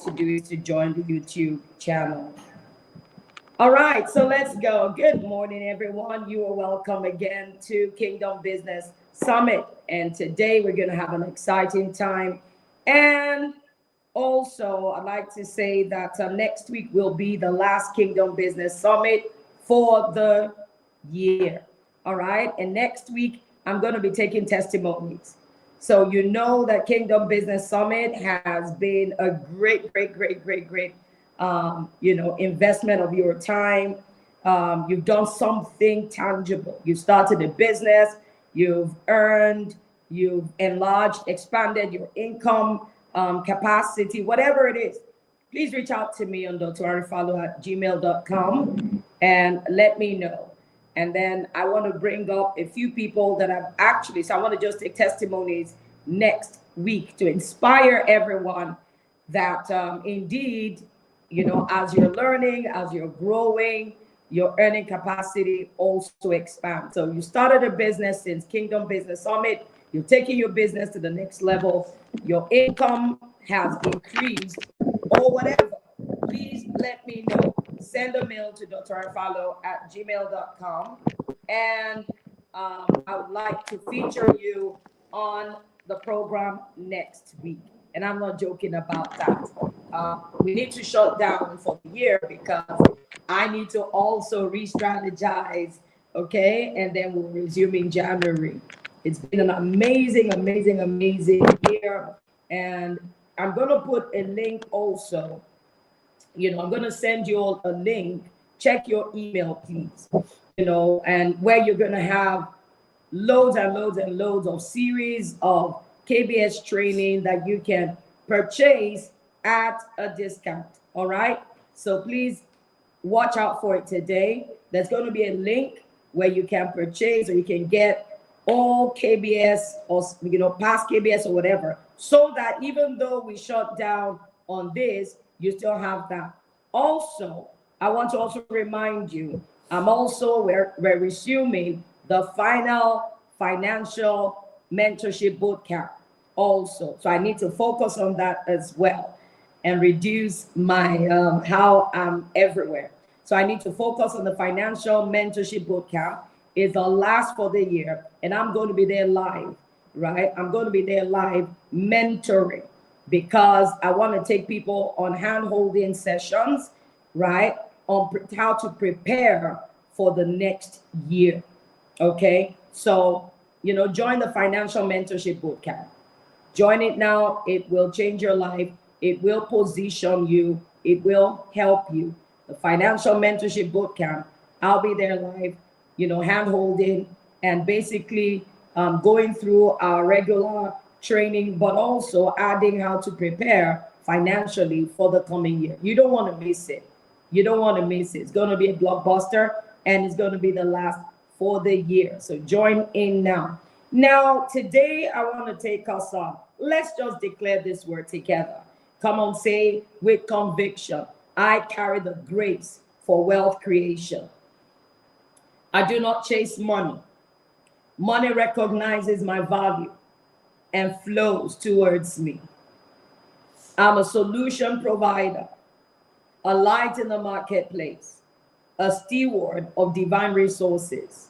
to do is to join the YouTube channel. All right, so let's go. Good morning, everyone. You are welcome again to Kingdom Business Summit. And today we're going to have an exciting time. And also, I'd like to say that next week will be the last Kingdom Business Summit for the year. All right, and next week I'm going to be taking testimonies. So you know that Kingdom Business Summit has been a great investment of your time. You've done something tangible. You started a business, you've earned, you've enlarged, expanded your income capacity, whatever it is. Please reach out to me on drarifalo@gmail.com and let me know. And then I want to bring up a few people that I've actually, so I want to just take testimonies next week to inspire everyone that indeed, as you're learning, as you're growing, your earning capacity also expands. So you started a business since Kingdom Business Summit. You're taking your business to the next level. Your income has increased or whatever. Please let me know. Send a mail to drarifalo@gmail.com. And I would like to feature you on the program next week. And I'm not joking about that. We need to shut down for the year because I need to also re-strategize, okay? And then we'll resume in January. It's been an amazing year. And I'm going to put a link also. I'm going to send you all a link. Check your email, please. And where you're going to have loads of series of KBS training that you can purchase at a discount. All right. So please watch out for it today. There's going to be a link where you can purchase or you can get all KBS or, past KBS or whatever, so that even though we shut down on this, you still have that. Also, I want to also remind you, we're resuming the final financial mentorship bootcamp also. So I need to focus on that as well and reduce my how I'm everywhere. So I need to focus on the financial mentorship bootcamp. It's the last for the year, and I'm going to be there live, right? I'm going to be there live mentoring, because I want to take people on hand-holding sessions, right, on how to prepare for the next year, okay? So, join the Financial Mentorship Bootcamp. Join it now. It will change your life. It will position you. It will help you. The Financial Mentorship Bootcamp, I'll be there live, hand-holding and basically going through our regular training, but also adding how to prepare financially for the coming year. You don't want to miss it. You don't want to miss it. It's going to be a blockbuster, and it's going to be the last for the year. So join in now. Now, today I want to take us on. Let's just declare this word together. Come on, say with conviction, I carry the grace for wealth creation. I do not chase money. Money recognizes my value and flows towards me. I'm a solution provider, a light in the marketplace, a steward of divine resources.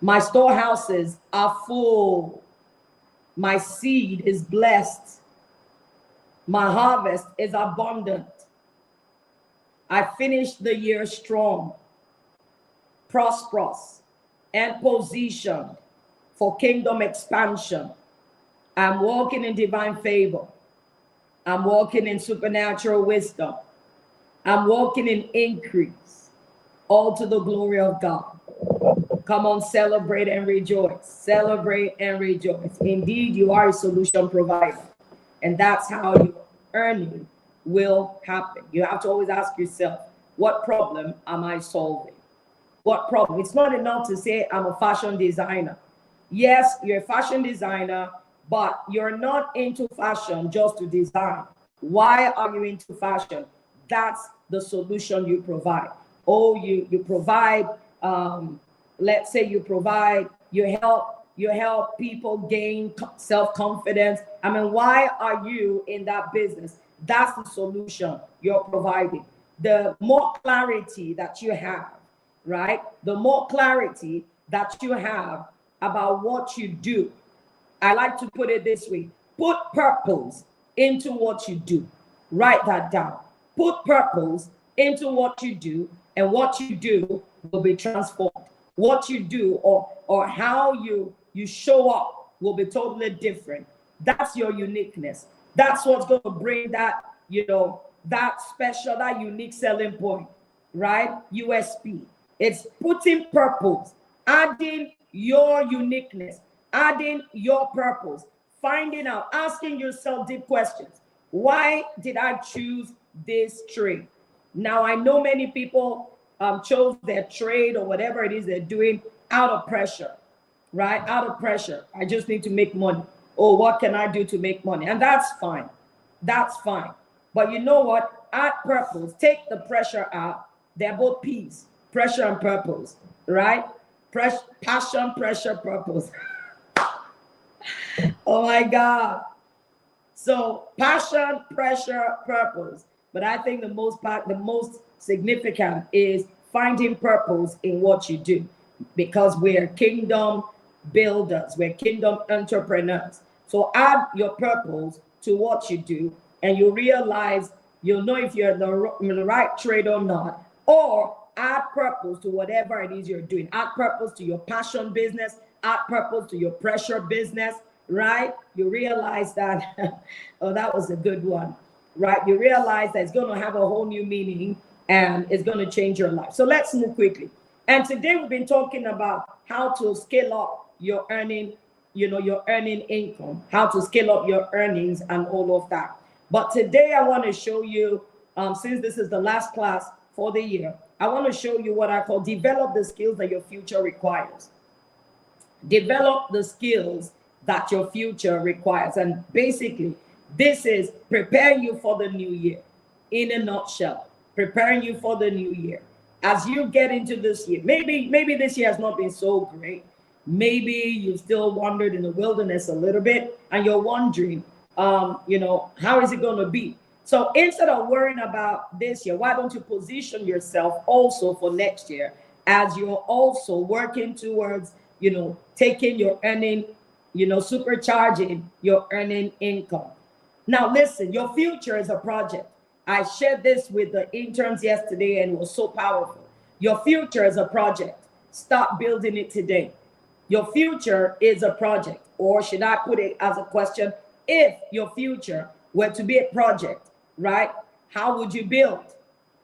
My storehouses are full. My seed is blessed. My harvest is abundant. I finished the year strong, prosperous, and positioned for kingdom expansion. I'm walking in divine favor. I'm walking in supernatural wisdom. I'm walking in increase, all to the glory of God. Come on, celebrate and rejoice. Celebrate and rejoice. Indeed, you are a solution provider. And that's how your earning will happen. You have to always ask yourself, what problem am I solving? What problem? It's not enough to say I'm a fashion designer. Yes, you're a fashion designer, but you're not into fashion just to design. Why are you into fashion? That's the solution you provide. Oh, you provide, let's say you help people gain self-confidence. I mean, why are you in that business? that's the solution you're providing. The more clarity that you have, right? The more clarity that you have about what you do. I like to put it this way: put purpose into what you do. Write that down. Put purpose into what you do, and what you do will be transformed. What you do, or how you show up, will be totally different. That's your uniqueness. That's what's going to bring that, that special, that unique selling point, right? USP. It's putting purpose, adding your uniqueness, adding your purpose, finding out, asking yourself deep questions. Why did I choose this trade? Now, I know many people chose their trade or whatever it is they're doing out of pressure, right? Out of pressure. I just need to make money. Oh, what can I do to make money? And that's fine. That's fine. But you know what? Add purpose. Take the pressure out. They're both P's, pressure and purpose, right? Passion, pressure, purpose. Oh my God. So passion, pressure, purpose. But I think the most significant is finding purpose in what you do, because we're kingdom builders, we're kingdom entrepreneurs. So add your purpose to what you do, and you realize, you'll know if you're in the right trade or not. Or add purpose to whatever it is you're doing. Add purpose to your passion business, add purpose to your pressure business, right? You realize that, oh, that was a good one, right? You realize that it's going to have a whole new meaning, and it's going to change your life. So let's move quickly. And today we've been talking about how to scale up your earning, your earning income, how to scale up your earnings and all of that. But today I want to show you, since this is the last class for the year, I want to show you what I call develop the skills that your future requires. Develop the skills that your future requires. And basically, this is preparing you for the new year. In a nutshell, preparing you for the new year. As you get into this year, maybe this year has not been so great. Maybe you still wandered in the wilderness a little bit, and you're wondering, how is it going to be? So instead of worrying about this year, why don't you position yourself also for next year, as you're also working towards, taking your earning, supercharging your earning income. Now, listen, your future is a project. I shared this with the interns yesterday, and it was so powerful. Your future is a project. Start building it today. Your future is a project. Or should I put it as a question? If your future were to be a project, right? How would you build?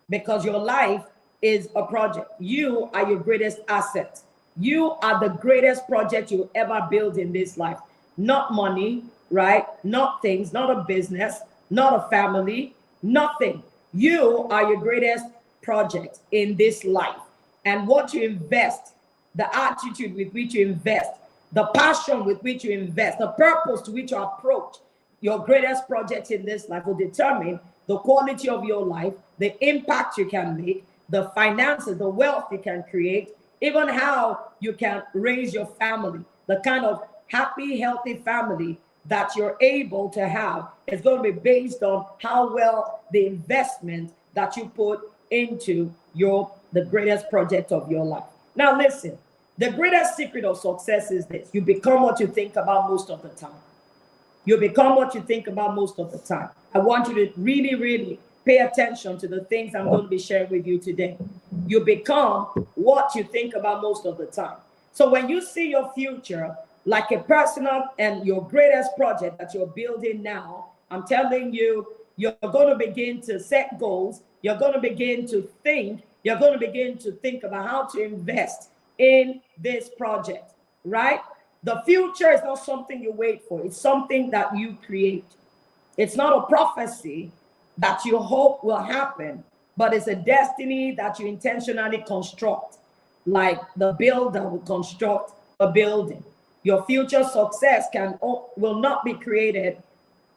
Because your life is a project. You are your greatest asset. You are the greatest project you'll ever build in this life. Not money, right? Not things, not a business, not a family, nothing. You are your greatest project in this life. And what you invest, the attitude with which you invest, the passion with which you invest, the purpose to which you approach your greatest project in this life will determine the quality of your life, the impact you can make, the finances, the wealth you can create, even how you can raise your family. The kind of happy, healthy family that you're able to have is going to be based on how well the investment that you put into the greatest project of your life. Now listen, the greatest secret of success is this: you become what you think about most of the time. You become what you think about most of the time. I want you to really, really pay attention to the things I'm going to be sharing with you today. You become what you think about most of the time. So when you see your future like a personal and your greatest project that you're building now, I'm telling you, you're going to begin to set goals. You're going to begin to think. You're going to begin to think about how to invest in this project, right? The future is not something you wait for. It's something that you create. It's not a prophecy that you hope will happen, but it's a destiny that you intentionally construct, like the builder will construct a building. Your future success will not be created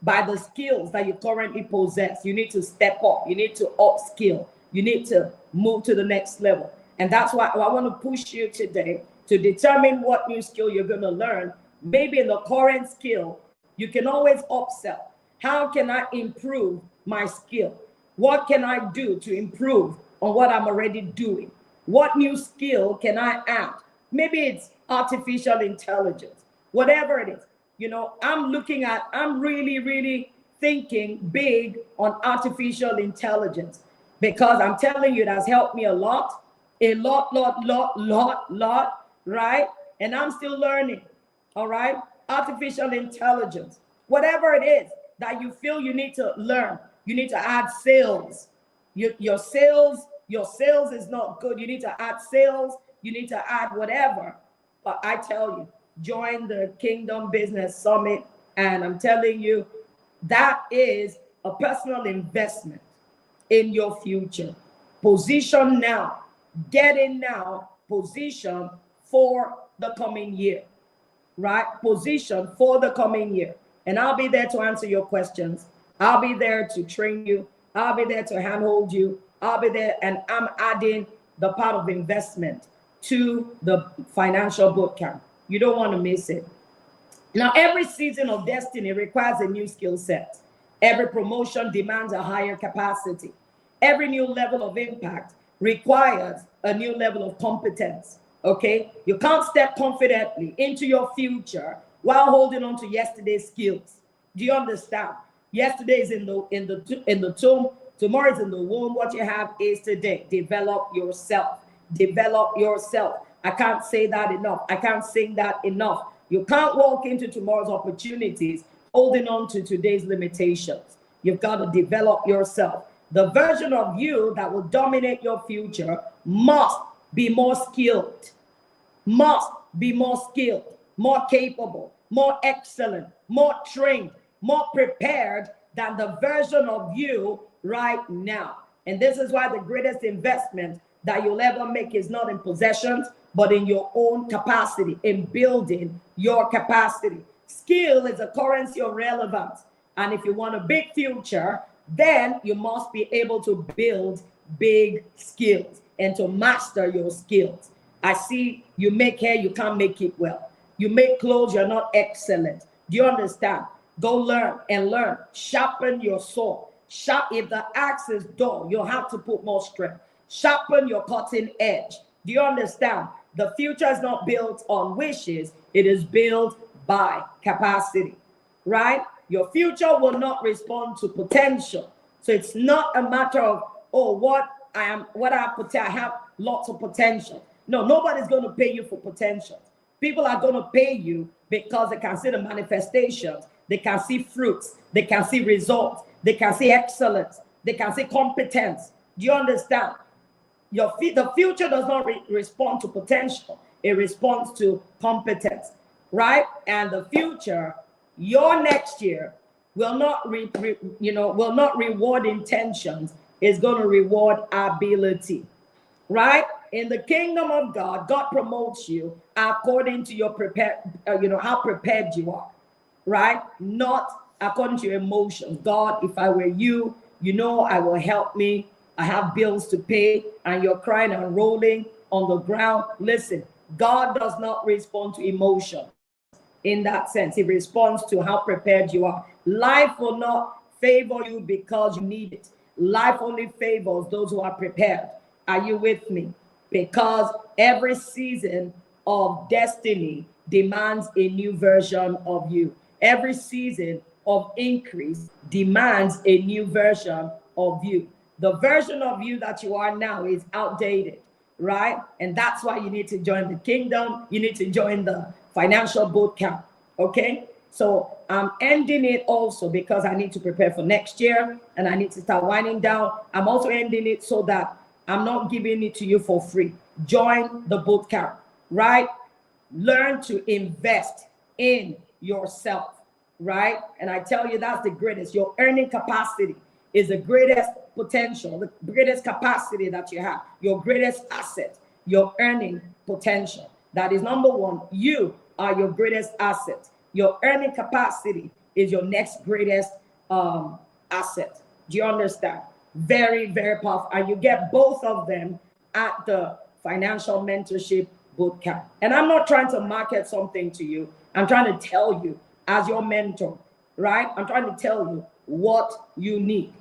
by the skills that you currently possess. You need to step up. You need to upskill. You need to move to the next level. And that's why I want to push you today to determine what new skill you're going to learn. Maybe in the current skill, you can always upsell. How can I improve my skill? What can I do to improve on what I'm already doing? What new skill can I add? Maybe it's artificial intelligence, whatever it is. You know, I'm really, really thinking big on artificial intelligence because I'm telling you, that's helped me a lot, right? And I'm still learning, all right? Artificial intelligence, whatever it is that you feel you need to learn, you need to add sales. Your sales is not good. You need to add sales, you need to add whatever. But I tell you, join the Kingdom Business Summit, and I'm telling you, that is a personal investment in your future. Position now, get in now, position for the coming year, right? Position for the coming year. And I'll be there to answer your questions. I'll be there to train you. I'll be there to handhold you. I'll be there, and I'm adding the part of investment to the financial boot camp. You don't want to miss it. Now, every season of destiny requires a new skill set. Every promotion demands a higher capacity. Every new level of impact requires a new level of competence. Okay? You can't step confidently into your future while holding on to yesterday's skills. Do you understand? Yesterday is in the tomb. Tomorrow is in the womb. What you have is today. Develop yourself. Develop yourself. I can't say that enough. I can't sing that enough. You can't walk into tomorrow's opportunities holding on to today's limitations. You've got to develop yourself. The version of you that will dominate your future must be more skilled, must be more skilled, more capable, more excellent, more trained, more prepared than the version of you right now. And this is why the greatest investment that you'll ever make is not in possessions, but in your own capacity, in building your capacity. Skill is a currency of relevance. And if you want a big future, then you must be able to build big skills and to master your skills. I see you make hair, you can't make it well. You make clothes, you're not excellent. Do you understand? Go learn and learn. Sharpen your sword. If the axe is dull, you'll have to put more strength. Sharpen your cutting edge. Do you understand? The future is not built on wishes. It is built by capacity, right? Your future will not respond to potential. So it's not a matter of, oh, I have lots of potential. No, nobody's going to pay you for potential. People are going to pay you because they can see the manifestations. They can see fruits. They can see results. They can see excellence. They can see competence. Do you understand? The future does not respond to potential. It responds to competence, right? And the future, your next year, will not reward intentions. It's going to reward ability, right? In the kingdom of God, God promotes you according to your how prepared you are, right? Not according to your emotions. God, if I were you, I will help me. I have bills to pay, and you're crying and rolling on the ground. Listen, God does not respond to emotions in that sense. He responds to how prepared you are. Life will not favor you because you need it. Life only favors those who are prepared. Are you with me? Because every season of destiny demands a new version of you. Every season of increase demands a new version of you. The version of you that you are now is outdated, right? And that's why you need to join the kingdom. You need to join the financial boot camp, okay? So I'm ending it also because I need to prepare for next year and I need to start winding down. I'm also ending it so that I'm not giving it to you for free. Join the boot camp, right? Learn to invest in yourself, right? And I tell you, that's the greatest. Your earning capacity is the greatest potential, the greatest capacity that you have, your greatest asset, your earning potential. That is number one. You are your greatest asset. Your earning capacity is your next greatest asset. Do you understand? Very, very powerful. And you get both of them at the Financial Mentorship Bootcamp. And I'm not trying to market something to you. I'm trying to tell you as your mentor, right? I'm trying to tell you what you need.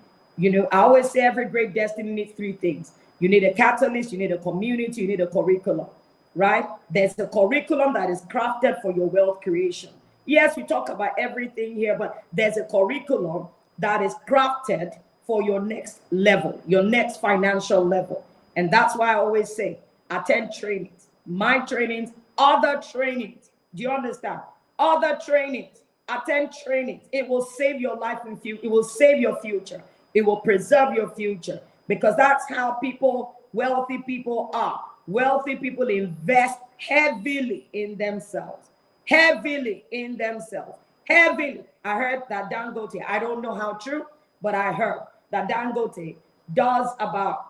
I always say every great destiny needs three things. You need a catalyst, you need a community, you need a curriculum, right? There's a curriculum that is crafted for your wealth creation. Yes, we talk about everything here, but there's a curriculum that is crafted for your next level, your next financial level. And that's why I always say, attend trainings, my trainings, other trainings. Do you understand? Other trainings, attend trainings. It will save your life in future. It will save your future. It will preserve your future, because that's how wealthy people are. Wealthy people invest heavily in themselves. Heavily in themselves. Heavily. I heard that Dangote, I don't know how true, but I heard that Dangote does about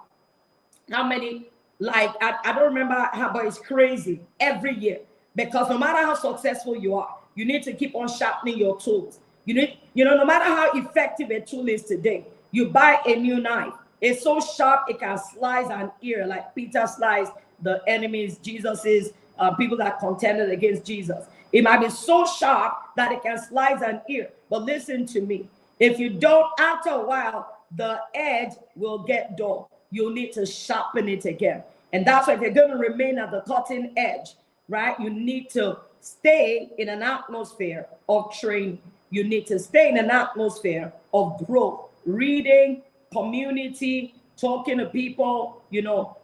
how many, like, I don't remember how, but it's crazy every year. Because no matter how successful you are, you need to keep on sharpening your tools. No matter how effective a tool is today, you buy a new knife. It's so sharp, it can slice an ear, like Peter sliced the enemies, Jesus's people that contended against Jesus. It might be so sharp that it can slice an ear. But listen to me. If you don't, after a while, the edge will get dull. You'll need to sharpen it again. And that's why if you're going to remain at the cutting edge, right, you need to stay in an atmosphere of training. You need to stay in an atmosphere of growth, reading, community, talking to people,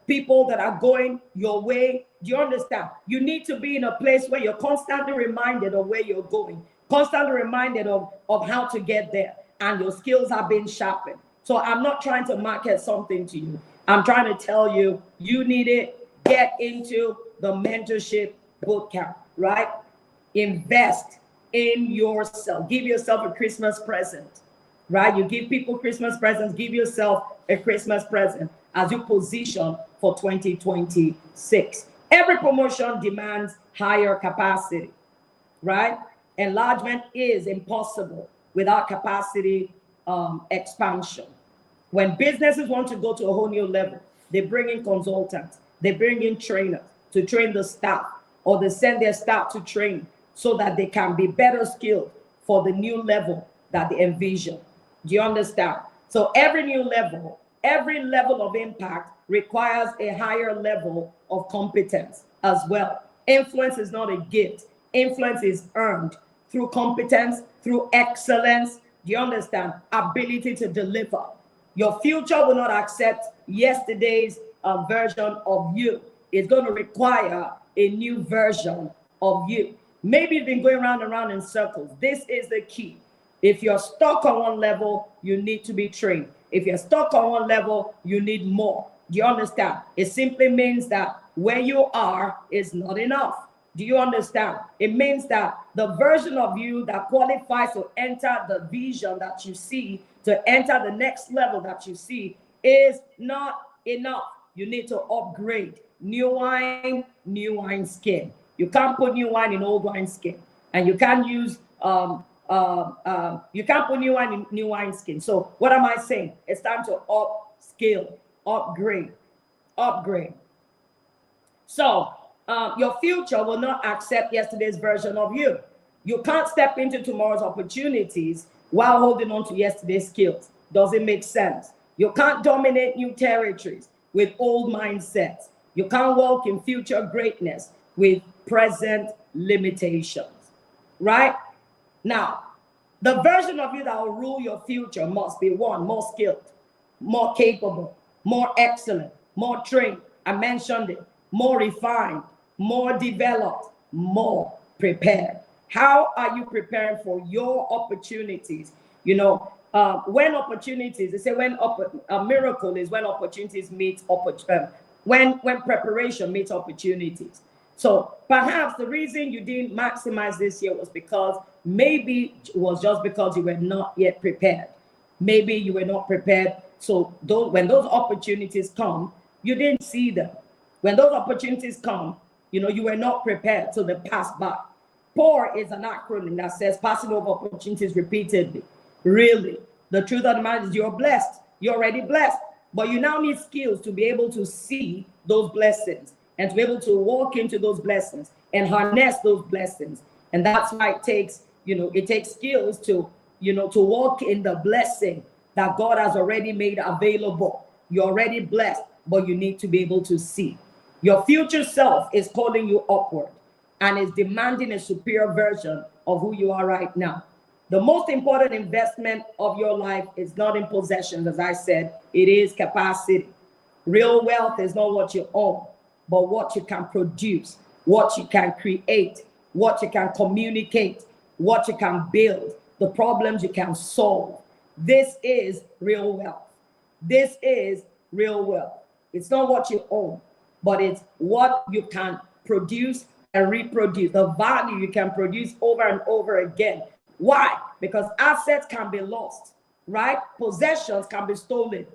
people that are going your way. Do you understand? You need to be in a place where you're constantly reminded of where you're going, constantly reminded of how to get there, and your skills are being sharpened. So I'm not trying to market something to you. I'm trying to tell you, you need it. Get into the mentorship bootcamp, right? Invest in yourself. Give yourself a Christmas present, right? You give people Christmas presents. Give yourself a Christmas present as you position for 2026. Every promotion demands higher capacity, right? Enlargement is impossible without capacity expansion. When businesses want to go to a whole new level, they bring in consultants, they bring in trainers to train the staff, or they send their staff to train so that they can be better skilled for the new level that they envision. Do you understand? So every new level, every level of impact requires a higher level of competence as well. Influence is not a gift. Influence is earned through competence, through excellence. Do you understand? Ability to deliver. Your future will not accept yesterday's version of you. It's going to require a new version of you. Maybe you've been going round and round in circles. This is the key. If you're stuck on one level, you need to be trained. If you're stuck on one level, you need more. Do you understand? It simply means that where you are is not enough. Do you understand? It means that the version of you that qualifies to enter the vision that you see, to enter the next level that you see, is not enough. You need to upgrade. New wine skin. You can't put new wine in old wine skin, and you can't use you can't put new wine in new wine skin. So what am I saying? It's time to upscale, upgrade. So your future will not accept yesterday's version of you. You can't step into tomorrow's opportunities while holding on to yesterday's skills. Does it make sense? You can't dominate new territories with old mindsets. You can't walk in future greatness with present limitations, right? Now, the version of you that will rule your future must be one, more skilled, more capable, more excellent, more trained. I mentioned it, more refined, more developed, more prepared. How are you preparing for your opportunities? When opportunities, they say a miracle is when opportunities meet when preparation meets opportunities. So perhaps the reason you didn't maximize this year was because maybe it was just because you were not yet prepared. Maybe you were not prepared. So when those opportunities come, you didn't see them. When those opportunities come, you were not prepared, so they passed by. POUR is an acronym that says passing over opportunities repeatedly. Really, the truth of the matter is you're blessed. You're already blessed. But you now need skills to be able to see those blessings and to be able to walk into those blessings and harness those blessings. And that's why it takes skills to to walk in the blessing that God has already made available. You're already blessed, but you need to be able to see. Your future self is calling you upward and is demanding a superior version of who you are right now. The most important investment of your life is not in possessions, as I said, it is capacity. Real wealth is not what you own, but what you can produce, what you can create, what you can communicate, what you can build, the problems you can solve. This is real wealth. This is real wealth. It's not what you own, but it's what you can produce and reproduce, the value you can produce over and over again. Why? Because assets can be lost, right? Possessions can be stolen.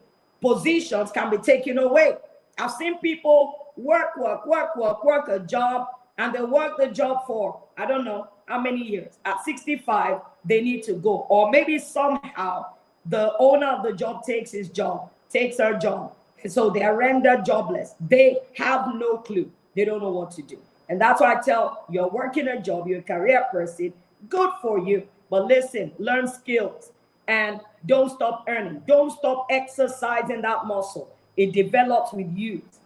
Positions can be taken away. I've seen people work a job, and they work the job for, I don't know how many years. At 65, they need to go. Or maybe somehow the owner of the job takes her job. And so they are rendered jobless. They have no clue. They don't know what to do. And that's why I tell you're working a job, you're a career person, good for you. But listen, learn skills and don't stop earning. Don't stop exercising that muscle. It develops with youth.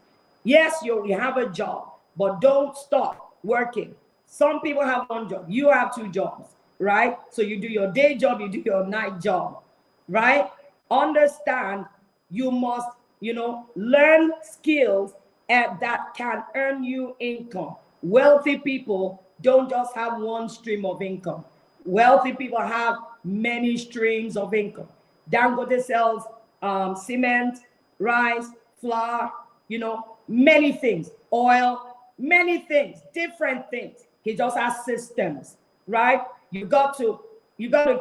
Yes, you have a job, but don't stop working. Some people have one job. You have two jobs, right? So you do your day job, you do your night job, right? Understand you must, learn skills that can earn you income. Wealthy people don't just have one stream of income. Wealthy people have many streams of income. Dangote sells cement, rice, flour, many things, oil, many things, different things. He just has systems, right? You got to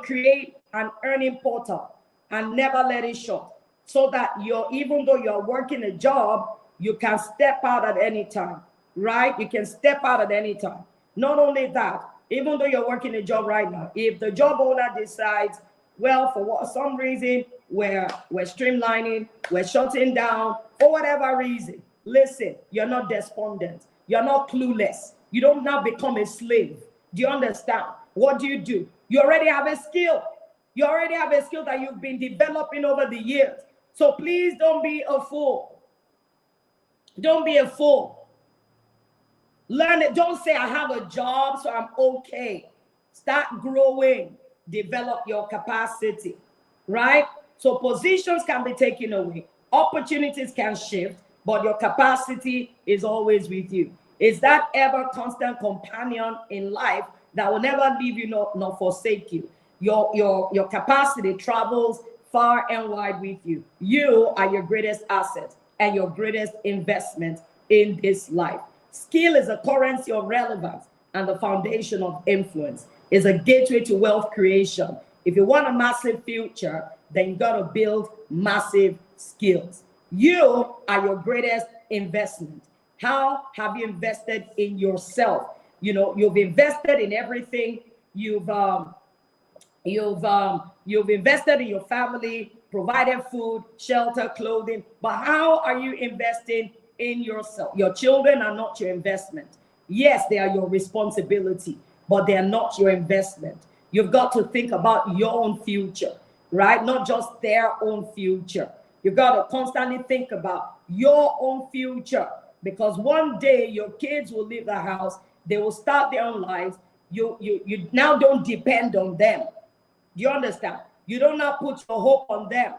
create an earning portal and never let it shut, so that even though you're working a job, you can step out at any time, right? You can step out at any time. Not only that, even though you're working a job right now, if the job owner decides, well, for some reason, we're streamlining, we're shutting down, for whatever reason, listen, you're not despondent. You're not clueless. You don't now become a slave. Do you understand? What do? You already have a skill. You already have a skill that you've been developing over the years. So please don't be a fool. Don't be a fool. Learn it. Don't say, I have a job, so I'm okay. Start growing. Develop your capacity, right? So positions can be taken away. Opportunities can shift, but your capacity is always with you. It's that ever constant companion in life that will never leave you nor forsake you. Your capacity travels far and wide with you. You are your greatest asset and your greatest investment in this life. Skill is a currency of relevance and the foundation of influence. It's a gateway to wealth creation. If you want a massive future, then you got to build massive skills. You are your greatest investment. How have you invested in yourself? You've invested in everything. You've invested in your family, provided food, shelter, clothing. But how are you investing in yourself? Your children are not your investment. Yes, they are your responsibility, but they are not your investment. You've got to think about your own future, right? Not just their own future. You've got to constantly think about your own future, because one day your kids will leave the house. They will start their own lives. You now don't depend on them. Do you understand? You don't now put your hope on them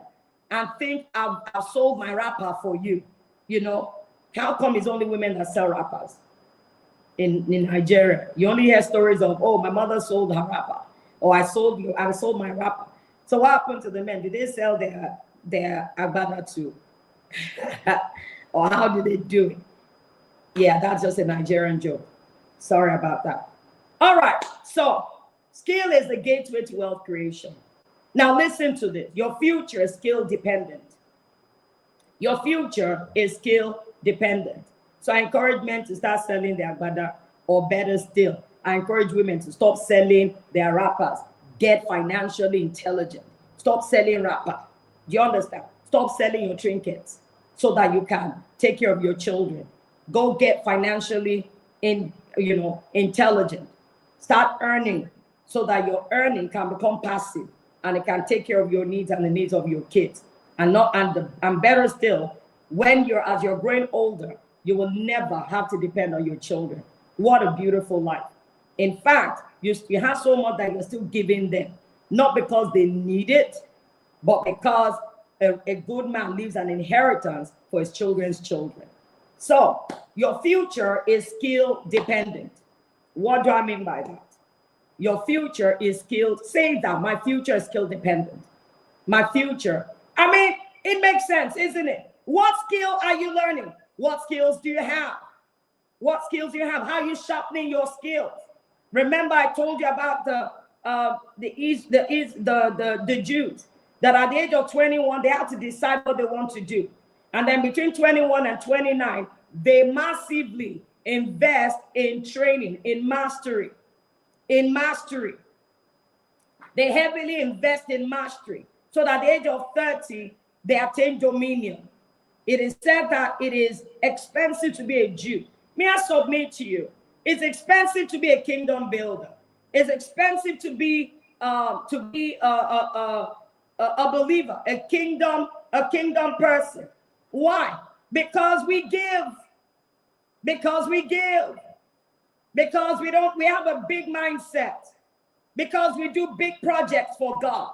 and think, I've sold my wrapper for you. How come it's only women that sell wrappers in Nigeria? You only hear stories of, oh, my mother sold her wrapper, or I sold my wrapper. So what happened to the men? Did they sell their agbada too? Or how did they do it? Yeah, that's just a Nigerian joke. Sorry about that. All right, so skill is the gateway to wealth creation. Now listen to this. Your future is skill dependent. Your future is skill dependent. So I encourage men to start selling their agbada, or better still, I encourage women to stop selling their wrappers. Get financially intelligent. Stop selling wrapper. Do you understand? Stop selling your trinkets so that you can take care of your children. Go get financially intelligent. Start earning so that your earning can become passive. and it can take care of your needs and the needs of your kids. And better still, when as you're growing older, you will never have to depend on your children. What a beautiful life. In fact, you have so much that you're still giving them, not because they need it, but because a good man leaves an inheritance for his children's children. So your future is skill dependent. What do I mean by that? Your future is skill. Say that my future is skill dependent. My future. I mean, it makes sense, isn't it? What skill are you learning? What skills do you have? What skills do you have? How are you sharpening your skills? Remember, I told you about the Jews that at the age of 21 they had to decide what they want to do, and then between 21 and 29 they massively invest in training, in mastery. They heavily invest in mastery, so that at the age of 30 they attain dominion. It is said that it is expensive to be a Jew. May I submit to you? It's expensive to be a kingdom builder. It's expensive to be a believer, a kingdom person. Why? Because we give. Because we give. Because we have a big mindset. Because we do big projects for God.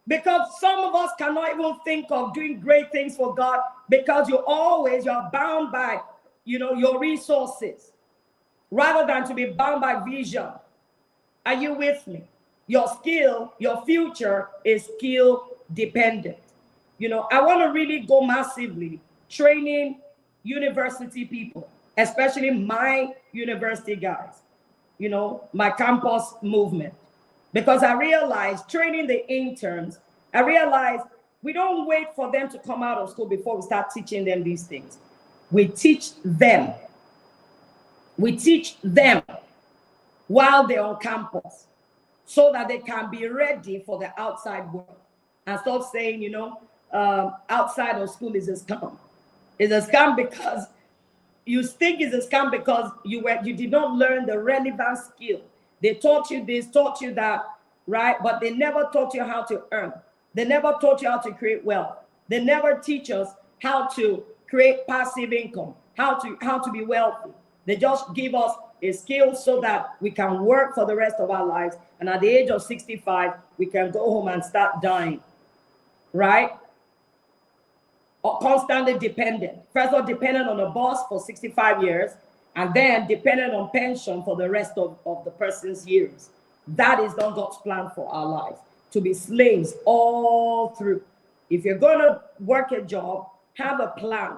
Because some of us cannot even think of doing great things for God, because you're bound by, your resources, rather than to be bound by vision. Are you with me? Your future is skill dependent. I want to really go massively training university people, especially my university guys, my campus movement. Because I realized training the interns, we don't wait for them to come out of school before we start teaching them these things. We teach them. We teach them while they're on campus, so that they can be ready for the outside world. And stop saying, outside of school is a scam. It's a scam because you think it's a scam because you did not learn the relevant skill. They taught you this, taught you that, right? But they never taught you how to earn. They never taught you how to create wealth. They never teach us how to create passive income, how to be wealthy. They just give us a skill so that we can work for the rest of our lives. And at the age of 65, we can go home and start dying, right? Or constantly dependent. First of all, dependent on a boss for 65 years, and then dependent on pension for the rest of the person's years. That is not God's plan for our lives, to be slaves all through. If you're going to work a job, have a plan,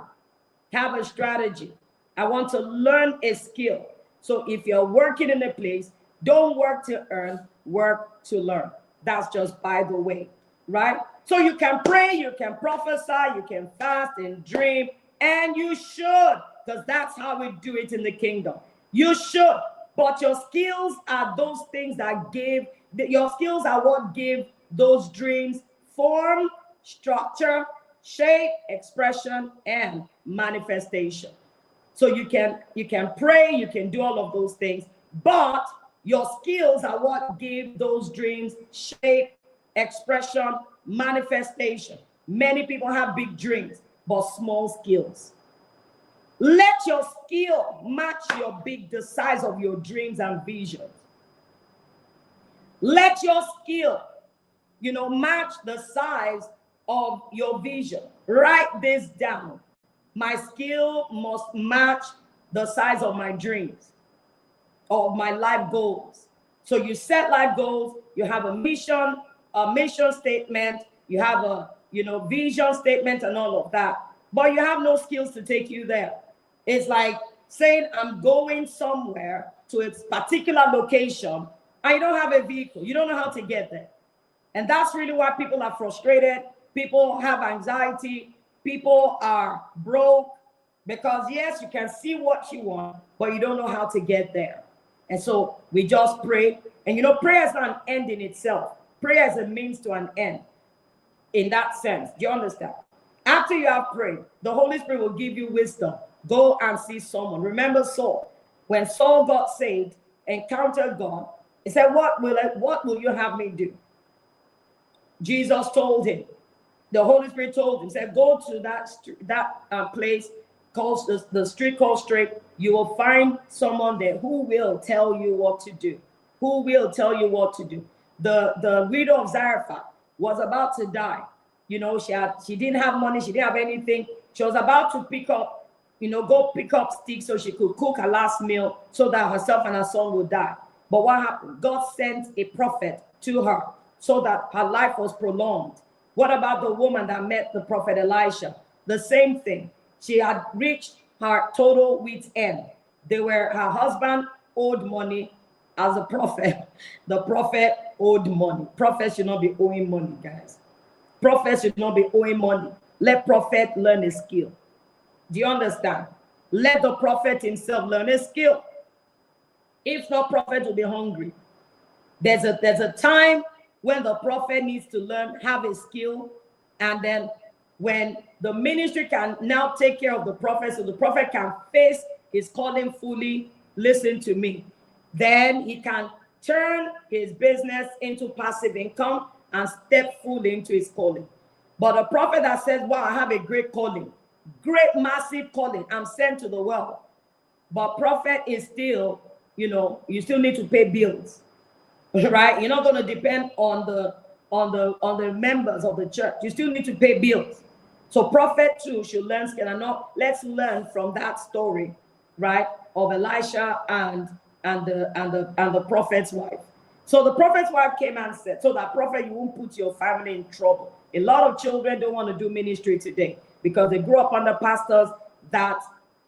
have a strategy. I want to learn a skill. So if you're working in a place, don't work to earn, work to learn. That's just by the way, right? So you can pray, you can prophesy, you can fast and dream, and you should, because that's how we do it in the kingdom. You should, but your skills are those things your skills are what give those dreams form, structure, shape, expression, and manifestation. So you can pray, you can do all of those things, but your skills are what give those dreams shape, expression, manifestation. Many people have big dreams, but small skills. Let your skill match the size of your dreams and visions. Let your skill, match the size of your vision. Write this down. My skill must match the size of my dreams, of my life goals. So you set life goals, you have a mission statement, you have a vision statement and all of that, but you have no skills to take you there. It's like saying I'm going somewhere to a particular location and you don't have a vehicle, you don't know how to get there. And that's really why people are frustrated, people have anxiety, people are broke, because yes, you can see what you want, but you don't know how to get there. And so we just pray. And prayer is not an end in itself. Prayer is a means to an end in that sense. Do you understand? After you have prayed, the Holy Spirit will give you wisdom. Go and see someone. Remember Saul. When Saul got saved, encountered God, he said, what will you have me do? Jesus told him, the Holy Spirit told him, said, go to that place called the street called Straight. You will find someone there who will tell you what to do. Who will tell you what to do. The widow of Zarephath was about to die. You know, she didn't have money, she didn't have anything. She was about to go pick up sticks so she could cook her last meal so that herself and her son would die. But what happened? God sent a prophet to her so that her life was prolonged. What about the woman that met the prophet Elisha? The same thing. She had reached her total wit's end. Her husband owed money as a prophet. The prophet owed money. Prophets should not be owing money, guys. Prophets should not be owing money. Let prophet learn a skill. Do you understand? Let the prophet himself learn a skill. If not, prophet will be hungry. There's a time when the prophet needs to learn, have a skill, and then when the ministry can now take care of the prophet, so the prophet can face his calling fully, listen to me, then he can turn his business into passive income and step fully into his calling. But a prophet that says, wow, I have a great calling, great massive calling, I'm sent to the world, but prophet is still, you still need to pay bills. Right? You're not going to depend on the members of the church. You still need to pay bills. So prophet too should learn skill. And not, let's learn from that story, right, of Elisha and the prophet's wife. So the prophet's wife came and said, so that prophet, you won't put your family in trouble. A lot of children don't want to do ministry today because they grew up under pastors that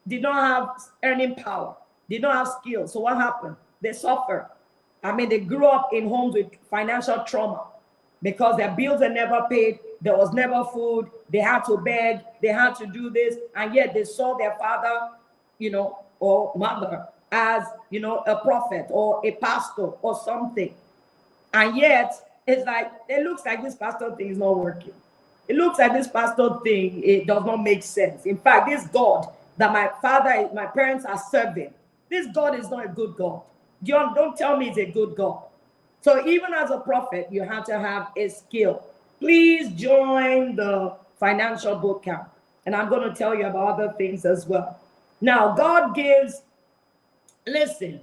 did not have earning power, did not have skills. So what happened? They suffer. I mean, they grew up in homes with financial trauma because their bills are never paid. There was never food. They had to beg. They had to do this. And yet they saw their father, or mother as, a prophet or a pastor or something. And yet it's like, it looks like this pastor thing is not working. It looks like this pastor thing, it does not make sense. In fact, this God that my parents are serving, this God is not a good God. Don't tell me it's a good God. So even as a prophet, you have to have a skill. Please join the financial boot camp. And I'm going to tell you about other things as well. Now, God gives, listen,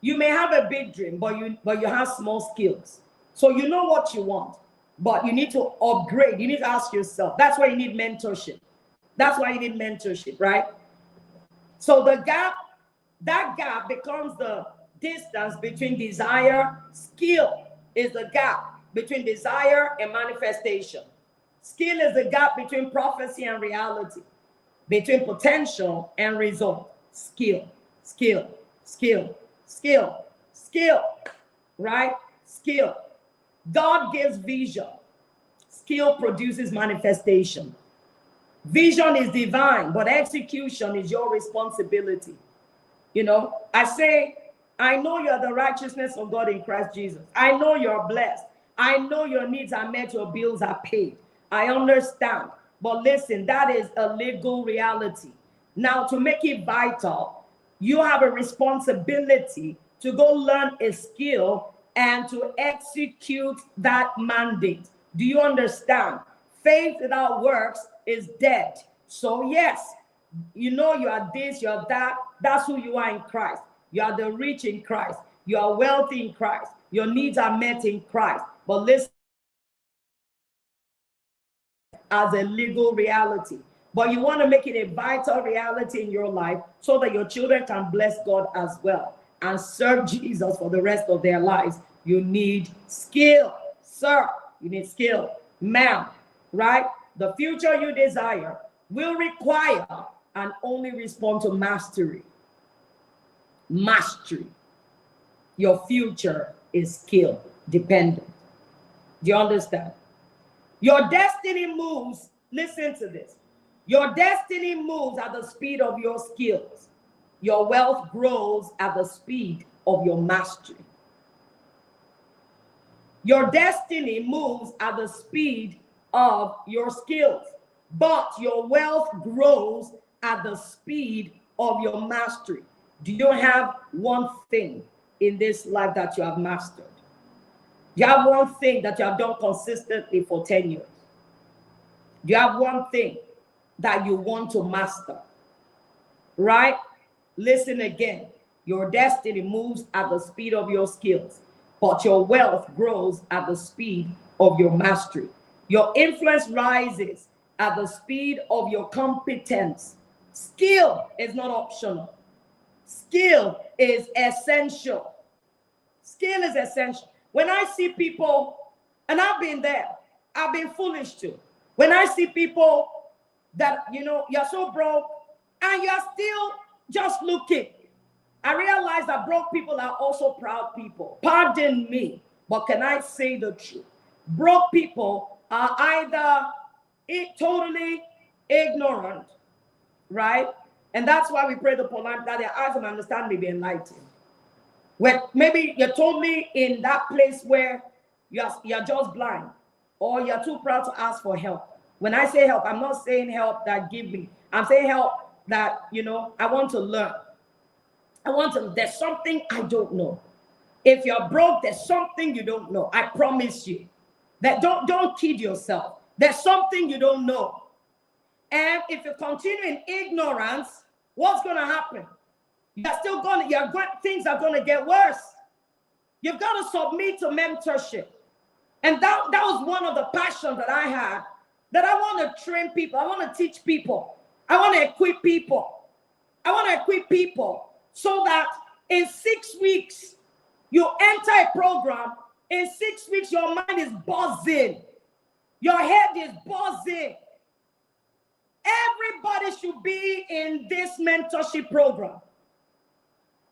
you may have a big dream, but you have small skills. So you know what you want, but you need to upgrade. You need to ask yourself. That's why you need mentorship. That's why you need mentorship, right? So that gap becomes the distance between desire. Skill is the gap between desire and manifestation. Skill is the gap between prophecy and reality, between potential and result. Skill, skill, skill, skill, skill, right? Skill. God gives vision. Skill produces manifestation. Vision is divine, but execution is your responsibility. I say, I know you're the righteousness of God in Christ Jesus. I know you're blessed. I know your needs are met, your bills are paid. I understand. But listen, that is a legal reality. Now, to make it vital, you have a responsibility to go learn a skill and to execute that mandate. Do you understand? Faith without works is dead. So yes, you are this, you're that. That's who you are in Christ. You are the rich in Christ. You are wealthy in Christ. Your needs are met in Christ. But listen, as a legal reality. But you want to make it a vital reality in your life so that your children can bless God as well and serve Jesus for the rest of their lives. You need skill, sir. You need skill, ma'am, right? The future you desire will require and only respond to mastery. Mastery. Your future is skill dependent. Do you understand? Your destiny moves, listen to this. Your destiny moves at the speed of your skills. Your wealth grows at the speed of your mastery. Your destiny moves at the speed of your skills, but your wealth grows at the speed of your mastery. Do you have one thing in this life that you have mastered? You have one thing that you have done consistently for 10 years. You have one thing that you want to master, right? Listen again. Your destiny moves at the speed of your skills, but your wealth grows at the speed of your mastery. Your influence rises at the speed of your competence. Skill is not optional. Skill is essential. Skill is essential. When I see people, and I've been there, I've been foolish too. When I see people that, you're so broke and you're still just looking, I realize that broke people are also proud people. Pardon me, but can I say the truth? Broke people are either totally ignorant, right? And that's why we pray the polite that their eyes of understanding be enlightened. When maybe you're totally in that place where you're just blind, or you're too proud to ask for help. When I say help, I'm not saying help that give me. I'm saying help that, I want to learn. There's something I don't know. If you're broke, there's something you don't know. I promise you. That don't kid yourself. There's something you don't know. And if you continue in ignorance, what's going to happen? Things are going to get worse. You've got to submit to mentorship. And that was one of the passions that I had, that I want to train people. I want to teach people. I want to equip people. I want to equip people so that in 6 weeks, you enter a program. In 6 weeks, your mind is buzzing. Your head is buzzing. Everybody should be in this mentorship program.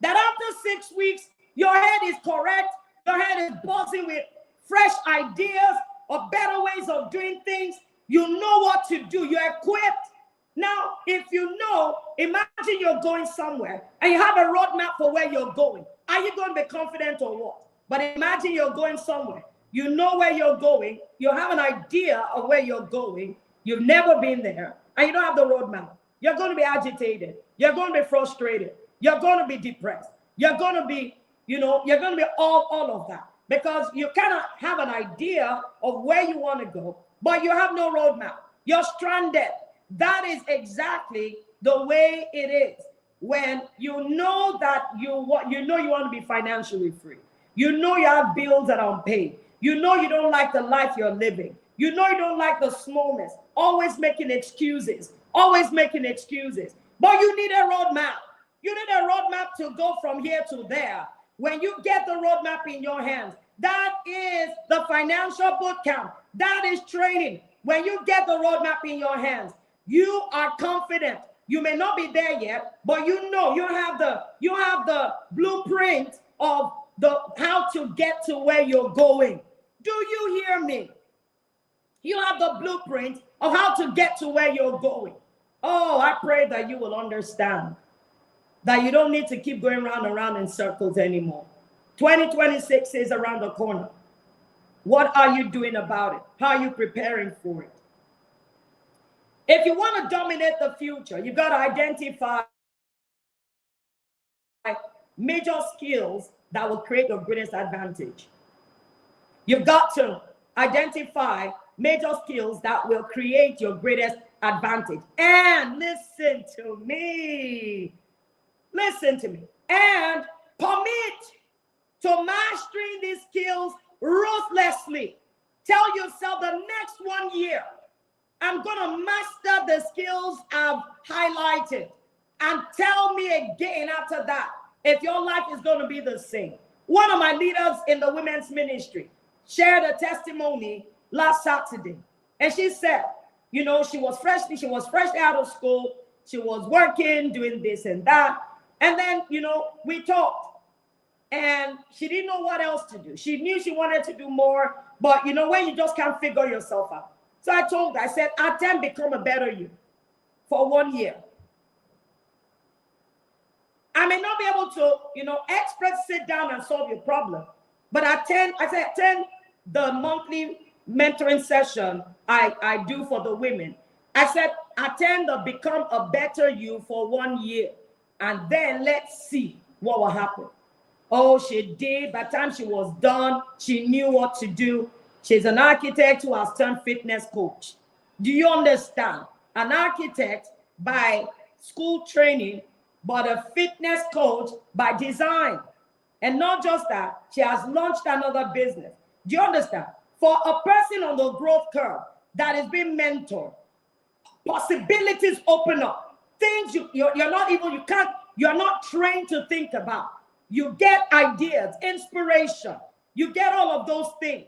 That after 6 weeks, your head is correct. Your head is buzzing with fresh ideas or better ways of doing things. You know what to do. You're equipped. Now, if you know, imagine you're going somewhere and you have a roadmap for where you're going. Are you going to be confident or what? But imagine you're going somewhere. You know where you're going. You have an idea of where you're going. You've never been there and you don't have the roadmap. You're going to be agitated. You're going to be frustrated. You're going to be depressed. You're going to be, you're going to be all of that, because you cannot have an idea of where you want to go, but you have no roadmap. You're stranded. That is exactly the way it is when you know that you want to be financially free. You know you have bills that are unpaid. You know you don't like the life you're living. You know you don't like the smallness. Always making excuses. Always making excuses. But you need a roadmap. You need a roadmap to go from here to there. When you get the roadmap in your hands, that is the financial boot camp. That is training. When you get the roadmap in your hands, you are confident. You may not be there yet, but you have the blueprint of how to get to where you're going. Do you hear me? You have the blueprint of how to get to where you're going. Oh, I pray that you will understand that you don't need to keep going round and round in circles anymore. 2026 is around the corner. What are you doing about it? How are you preparing for it? If you want to dominate the future, you've got to identify major skills that will create your greatest advantage. You've got to identify major skills that will create your greatest advantage. And listen to me. And commit to mastering these skills ruthlessly. Tell yourself the next 1 year, I'm going to master the skills I've highlighted. And tell me again after that if your life is going to be the same. One of my leaders in the women's ministry shared a testimony last Saturday. And she said, she was fresh out of school. She was working, doing this and that. And then, we talked. And she didn't know what else to do. She knew she wanted to do more. But, when you just can't figure yourself out. So I told her, I said, attempt become a better you for 1 year. I may not be able to, experts sit down and solve your problem. But attend the monthly mentoring session I do for the women. I said, attend the become a better you for 1 year. And then let's see what will happen. Oh, she did. By the time she was done, she knew what to do. She's an architect who has turned fitness coach. Do you understand? An architect by school training, but a fitness coach by design. And not just that, she has launched another business. Do you understand? For a person on the growth curve that is being mentored, possibilities open up. Things you're not even, you're not trained to think about. You get ideas, inspiration. You get all of those things.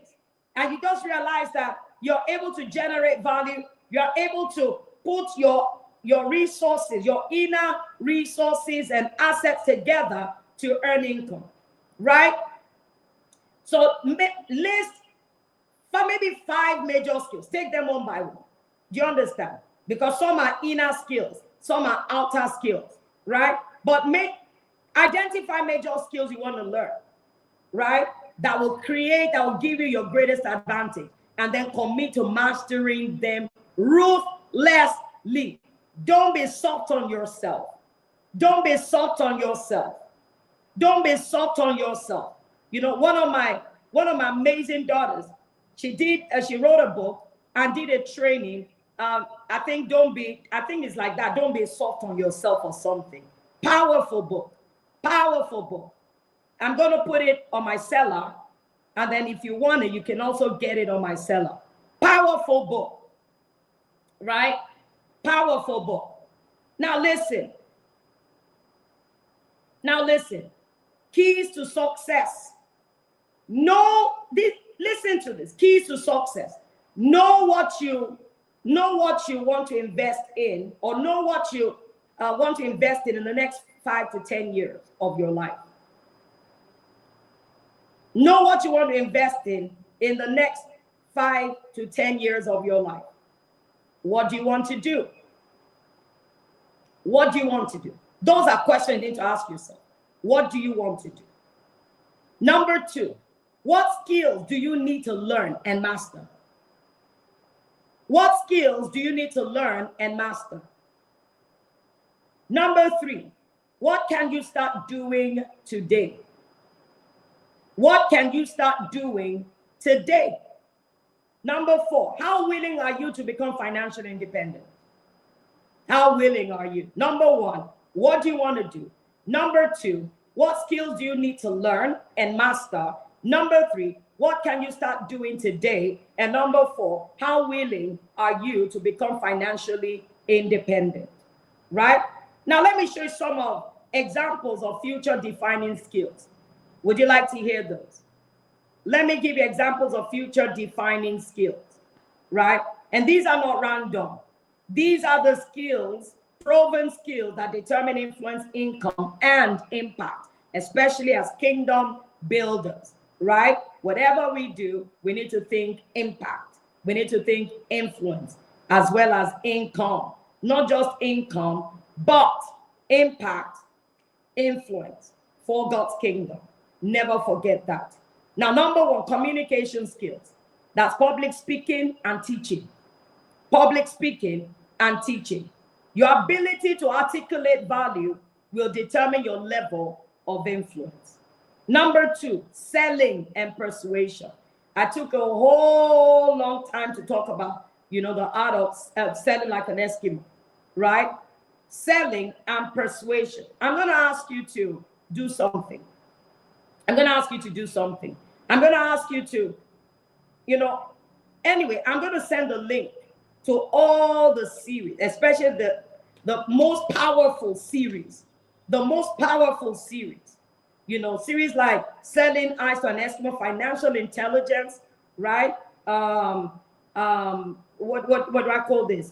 And you just realize that you're able to generate value. You're able to put your resources, your inner resources and assets together to earn income, right? So list maybe 5 major skills. Take them one by one. Do you understand? Because some are inner skills, some are outer skills, right? But identify major skills you want to learn, right? That will give you your greatest advantage, and then commit to mastering them ruthlessly. Don't be soft on yourself. Don't be soft on yourself. Don't be soft on yourself. You know, one of my amazing daughters, she wrote a book and did a training. I think it's like that. Don't be soft on yourself or something. Powerful book. Powerful book. I'm going to put it on my seller. And then if you want it, you can also get it on my seller. Powerful book. Right? Powerful book. Now listen. Keys to success. Listen to this. Keys to success. Know what you want to invest in, or know what you want to invest in the next 5 to 10 years of your life. Know what you want to invest in the next 5 to 10 years of your life. What do you want to do? What do you want to do? Those are questions you need to ask yourself. What do you want to do? Number 2, what skills do you need to learn and master? What skills do you need to learn and master? Number 3, what can you start doing today? What can you start doing today? Number 4, how willing are you to become financially independent? How willing are you? Number 1, what do you want to do? Number 2, what skills do you need to learn and master? Number 3, what can you start doing today? And number 4, how willing are you to become financially independent? Right? Now, let me show you some examples of future defining skills. Would you like to hear those? Let me give you examples of future defining skills, right? And these are not random. These are the skills, proven skills that determine influence, income, and impact, especially as kingdom builders, right? Whatever we do, we need to think impact. We need to think influence as well as income. Not just income, but impact, influence for God's kingdom. Never forget that. Now, number 1, communication skills. That's public speaking and teaching. Public speaking and teaching. Your ability to articulate value will determine your level of influence. Number 2, selling and persuasion. I took a whole long time to talk about, the art of selling like an Eskimo, right? Selling and persuasion. I'm going to ask you to do something. I'm going to ask you to, anyway, I'm going to send a link to all the series, especially the most powerful series, series like Selling Eyes to an Eskimo, Financial Intelligence, right? What do I call this?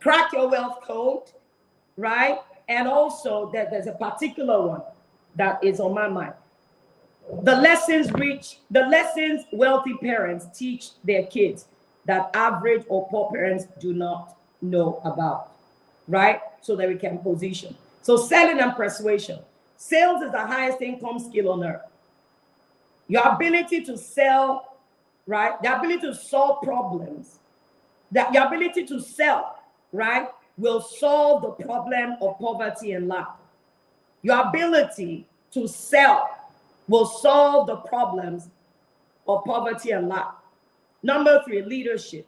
Crack Your Wealth Code, right? And also there's a particular one that is on my mind. The lessons wealthy parents teach their kids that average or poor parents do not know about, right? So that we can position. So selling and persuasion. Sales is the highest income skill on earth. Your ability to sell, right? The ability to solve problems. Your ability to sell, right, will solve the problem of poverty and lack. Your ability to sell will solve the problems of poverty and lack. Number 3, leadership.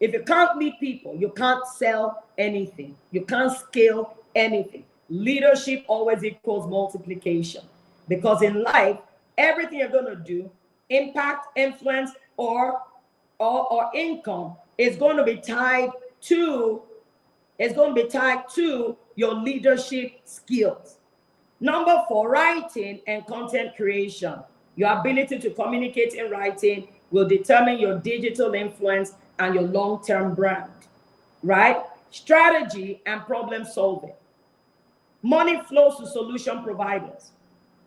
If you can't lead people, you can't sell anything. You can't scale anything. Leadership always equals multiplication. Because in life, everything you're going to do, impact, influence, or income is going to be tied to your leadership skills. Number 4, writing and content creation. Your ability to communicate in writing will determine your digital influence and your long-term brand, right? Strategy and problem solving. Money flows to solution providers.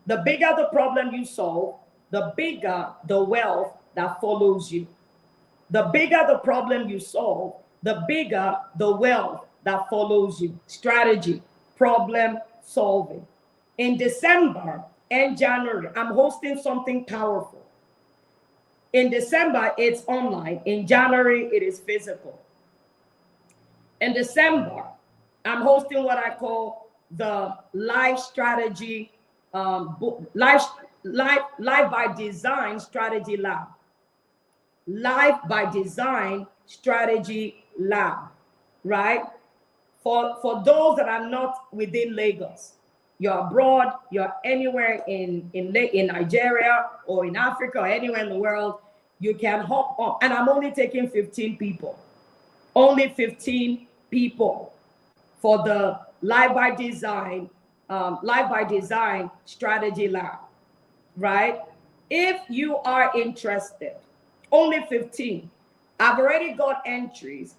The bigger the problem you solve, the bigger the wealth that follows you. The bigger the problem you solve, the bigger the wealth that follows you. Strategy, problem solving. In December and January, I'm hosting something powerful. In December, it's online. In January, it is physical. In December, I'm hosting what I call the Life Strategy, Life by Design Strategy Lab. Life by Design Strategy Lab, right? For those that are not within Lagos, you're abroad, you're anywhere in Nigeria or in Africa or anywhere in the world, you can hop on. And I'm only taking 15 people. Only 15 people for the Life by Design Strategy Lab, right? If you are interested, only 15. I've already got entries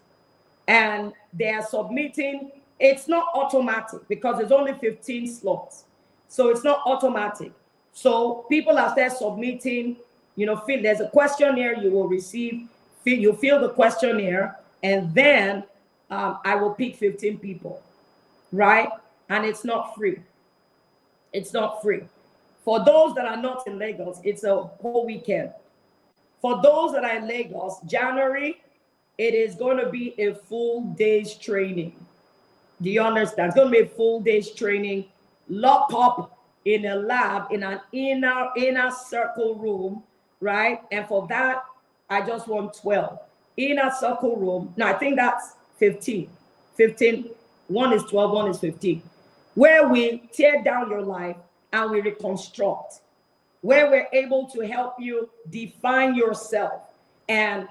and they are submitting. It's not automatic because there's only 15 slots. So it's not automatic. So people are there submitting, there's a questionnaire you will receive. You fill the questionnaire and then I will pick 15 people, right? And it's not free. It's not free. For those that are not in Lagos, it's a whole weekend. For those that are in Lagos, January, it is going to be a full day's training. Do you understand? It's going to be a full day's training, lock up in a lab, in an inner circle room, right? And for that, I just want 12. Inner circle room. Now, I think that's 15. 15. One is 12, one is 15. Where we tear down your life and we reconstruct. Where we're able to help you define yourself and,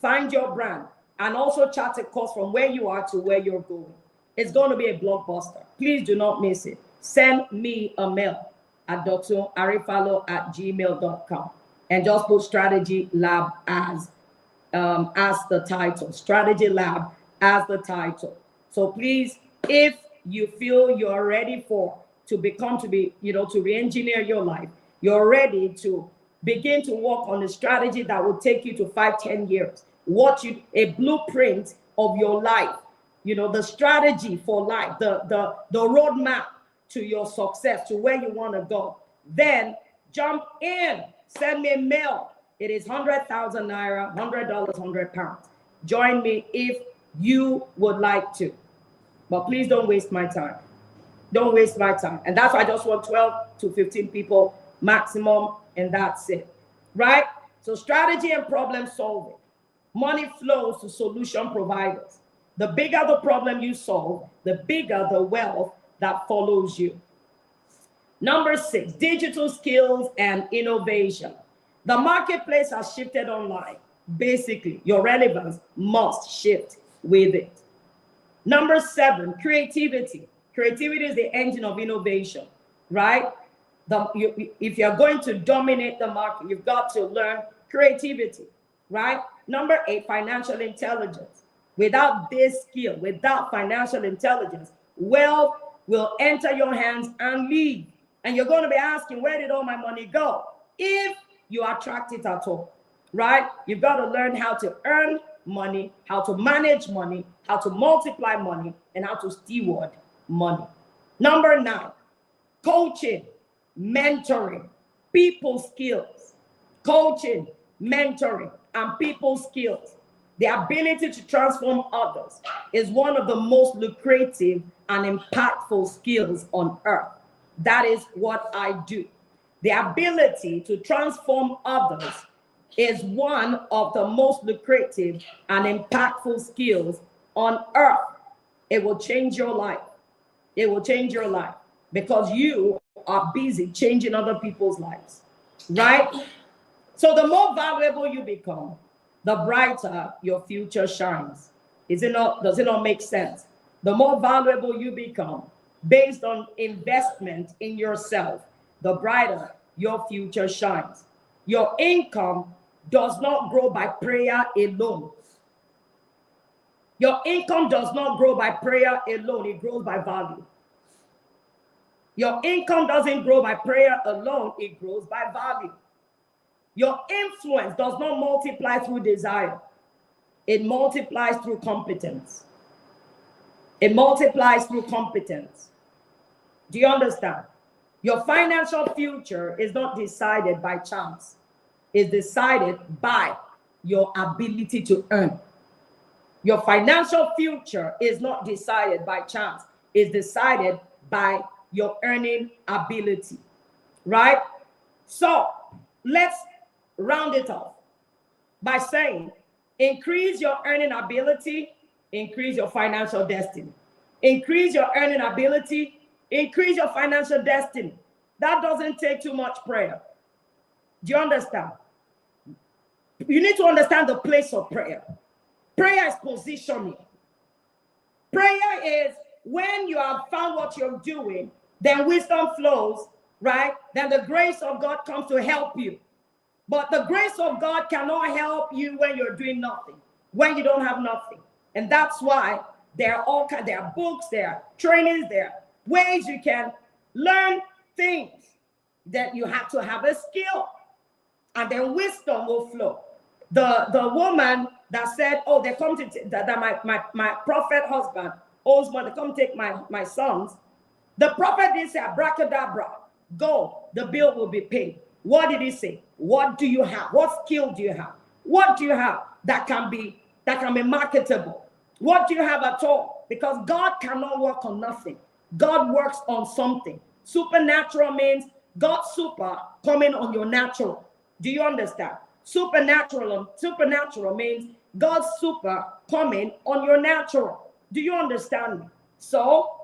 find your brand and also chart a course from where you are to where you're going. It's going to be a blockbuster. Please do not miss it. Send me a mail at drarifalo@gmail.com and just put Strategy Lab as the title. Strategy Lab as the title. So please, if you feel you're ready to re-engineer your life, you're ready to begin to work on a strategy that will take you to 5-10 years. A blueprint of your life, the strategy for life, the roadmap to your success, to where you want to go. Then jump in, send me a mail. It is 100,000 naira, $100, 100 pounds. Join me if you would like to. But please don't waste my time. Don't waste my time. And that's why I just want 12 to 15 people maximum, and that's it. Right? So strategy and problem solving. Money flows to solution providers. The bigger the problem you solve, the bigger the wealth that follows you. Number 6, digital skills and innovation. The marketplace has shifted online. Basically, your relevance must shift with it. Number 7, creativity. Creativity is the engine of innovation, right? If you're going to dominate the market, you've got to learn creativity, right? Number 8, financial intelligence. Without this skill, without financial intelligence, wealth will enter your hands and leave. And you're going to be asking, where did all my money go? If you attract it at all, right? You've got to learn how to earn money, how to manage money, how to multiply money, and how to steward money. Number 9, coaching, mentoring, people skills. Coaching, mentoring, and people skills. The ability to transform others is one of the most lucrative and impactful skills on earth. That is what I do. The ability to transform others is one of the most lucrative and impactful skills on earth. It will change your life. It will change your life because you are busy changing other people's lives, right? So the more valuable you become, the brighter your future shines. Does it not make sense? The more valuable you become based on investment in yourself, the brighter your future shines. Your income does not grow by prayer alone. Your income does not grow by prayer alone. It grows by value. Your income doesn't grow by prayer alone. It grows by value. Your influence does not multiply through desire. It multiplies through competence. It multiplies through competence. Do you understand? Your financial future is not decided by chance. It's decided by your ability to earn. Your financial future is not decided by chance. It's decided by your earning ability, right? So let's round it off by saying, increase your earning ability, increase your financial destiny. Increase your earning ability, increase your financial destiny. That doesn't take too much prayer. Do you understand? You need to understand the place of prayer. Prayer is positioning. Prayer is when you have found what you're doing, then wisdom flows, right? Then the grace of God comes to help you. But the grace of God cannot help you when you're doing nothing, when you don't have nothing. And that's why there are books, there are trainings, there are ways you can learn things. That you have to have a skill, and then wisdom will flow. The woman that said, oh, they come to that my prophet husband owes money, come take my sons. The prophet didn't say abracadabra, go, the bill will be paid. What did he say? What do you have? What skill do you have? What do you have that can be marketable? What do you have at all? Because God cannot work on nothing. God works on something. Supernatural means God's super coming on your natural. Do you understand? Supernatural means God's super coming on your natural. Do you understand me? So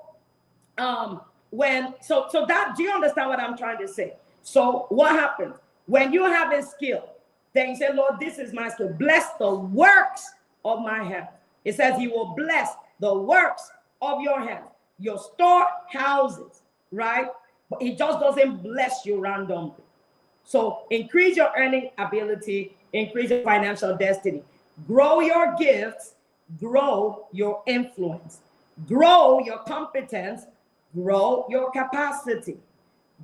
do you understand what I'm trying to say? So what happens when you have a skill? Then you say, Lord, this is my skill. Bless the works of my hands. It says he will bless the works of your hands, your storehouses, right? But it just doesn't bless you randomly. So increase your earning ability, increase your financial destiny, grow your gifts, grow your influence, grow your competence, grow your capacity,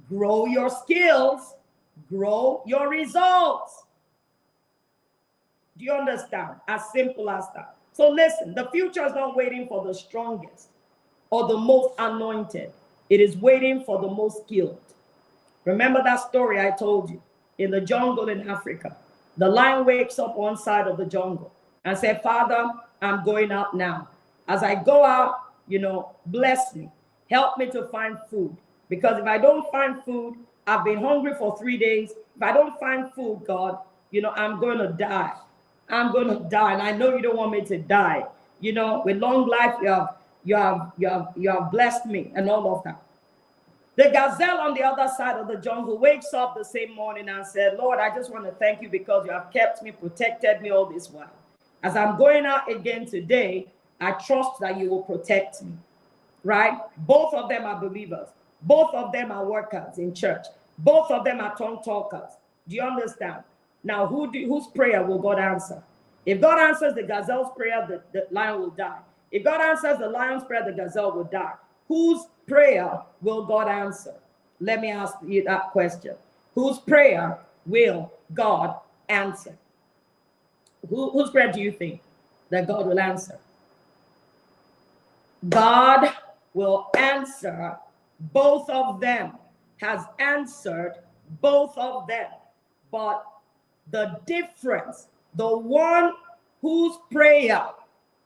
grow your skills, grow your results. Do you understand? As simple as that. So listen, the future is not waiting for the strongest or the most anointed. It is waiting for the most skilled. Remember that story I told you in the jungle in Africa? The lion wakes up one side of the jungle and said, Father, I'm going out now. As I go out, bless me. Help me to find food. Because if I don't find food, I've been hungry for 3 days. If I don't find food, God, I'm going to die. I'm going to die. And I know you don't want me to die. With long life, you have blessed me and all of that. The gazelle on the other side of the jungle wakes up the same morning and said, Lord, I just want to thank you because you have kept me, protected me all this while. As I'm going out again today, I trust that you will protect me, right? Both of them are believers. Both of them are workers in church. Both of them are tongue talkers. Do you understand? Now, whose prayer will God answer? If God answers the gazelle's prayer, the lion will die. If God answers the lion's prayer, the gazelle will die. Whose prayer will God answer? Let me ask you that question. Whose prayer will God answer? Whose prayer do you think that God will answer? God will answer both of them, has answered both of them. But the difference, the one whose prayer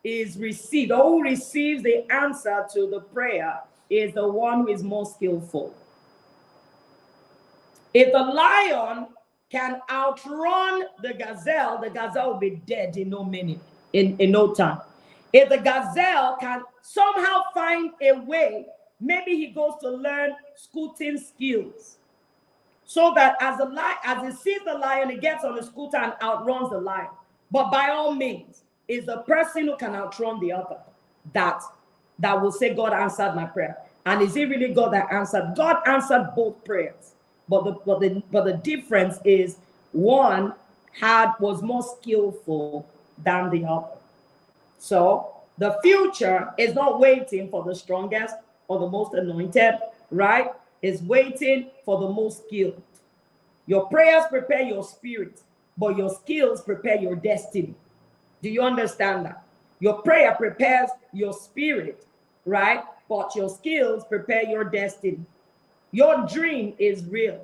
is received, or who receives the answer to the prayer, is the one who is more skillful. If the lion can outrun the gazelle will be dead in no minute, in no time. If the gazelle can somehow find a way, maybe he goes to learn scooting skills, so that as he sees the lion, he gets on the scooter and outruns the lion. But by all means, it's the person who can outrun the other that will say, God answered my prayer. And is it really God that answered? God answered both prayers. But the difference is one was more skillful than the other. So the future is not waiting for the strongest or the most anointed, right? It's waiting for the most skilled. Your prayers prepare your spirit, but your skills prepare your destiny. Do you understand that? Your prayer prepares your spirit, right? But your skills prepare your destiny. Your dream is real.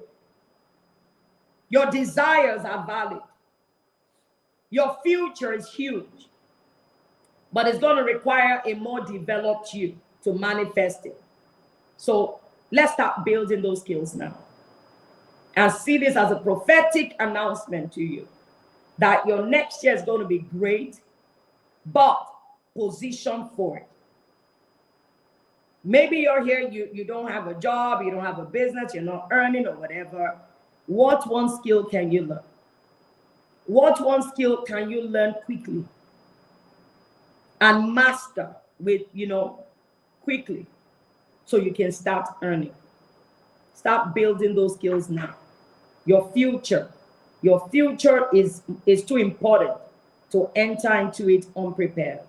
Your desires are valid. Your future is huge. But it's going to require a more developed you to manifest it. So let's start building those skills now. And see this as a prophetic announcement to you that your next year is going to be great, but position for it. Maybe you're here, you don't have a job, you don't have a business, you're not earning or whatever. What one skill can you learn? What one skill can you learn quickly and master with, quickly, so you can start earning? Start building those skills now. Your future is too important to enter into it unprepared.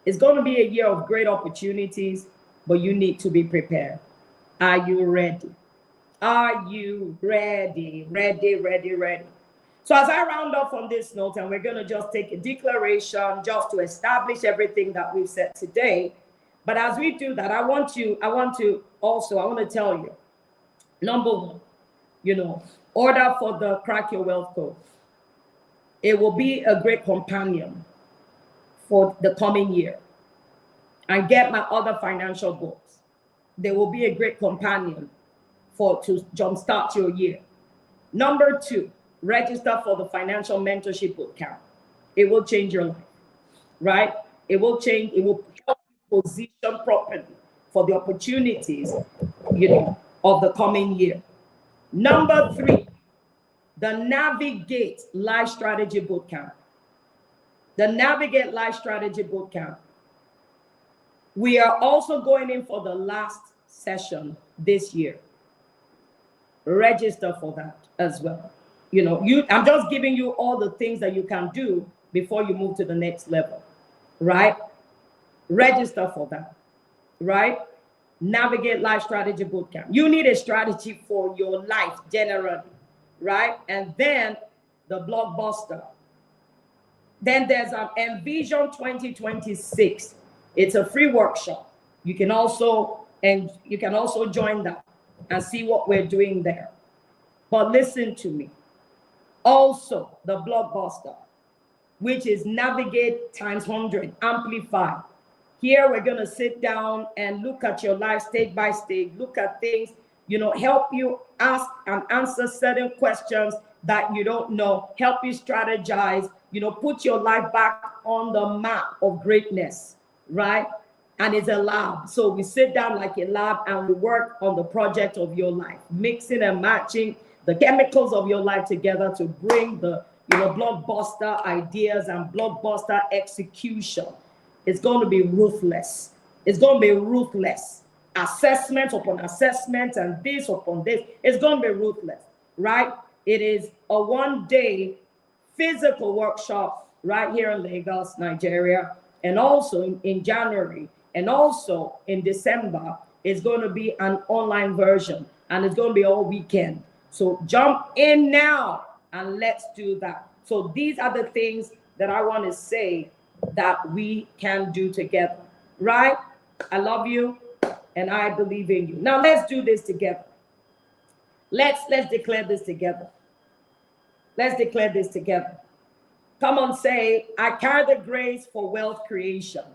It's going to be a year of great opportunities, but you need to be prepared. Are you ready? Are you ready? Ready? So as I round off on this note, and we're going to just take a declaration just to establish everything that we've said today. But as we do that, I want to tell you, number one, order for the Crack Your Wealth Code. It will be a great companion for the coming year. And get my other financial books. They will be a great companion to jumpstart your year. Number two, register for the financial mentorship bootcamp. It will change your life, right? It will help you position properly for the opportunities, of the coming year. Number three, the Navigate Life Strategy Bootcamp. The Navigate Life Strategy Bootcamp. We are also going in for the last session this year. Register for that as well. I'm just giving you all the things that you can do before you move to the next level, right? Register for that, right? Navigate Life Strategy Bootcamp. You need a strategy for your life generally, right? And then the blockbuster. Then there's an Envision 2026. It's a free workshop. You can also join that and see what we're doing there. But listen to me. Also, the blockbuster, which is Navigate times 100, amplify. Here we're going to sit down and look at your life stage by stage, look at things, help you ask and answer certain questions that you don't know, help you strategize, put your life back on the map of greatness, right? And it's a lab. So we sit down like a lab and we work on the project of your life, mixing and matching the chemicals of your life together to bring the blockbuster ideas and blockbuster execution. It's going to be ruthless. It's going to be ruthless. Assessment upon assessment and this upon this. It's going to be ruthless, right? It is a one-day physical workshop right here in Lagos, Nigeria, and also in January, and also in December, it's going to be an online version, and it's going to be all weekend. So jump in now and let's do that. So these are the things that I want to say that we can do together, right? I love you and I believe in you. Now let's do this together. Let's declare this together. Let's declare this together. Come on, say, I carry the grace for wealth creation.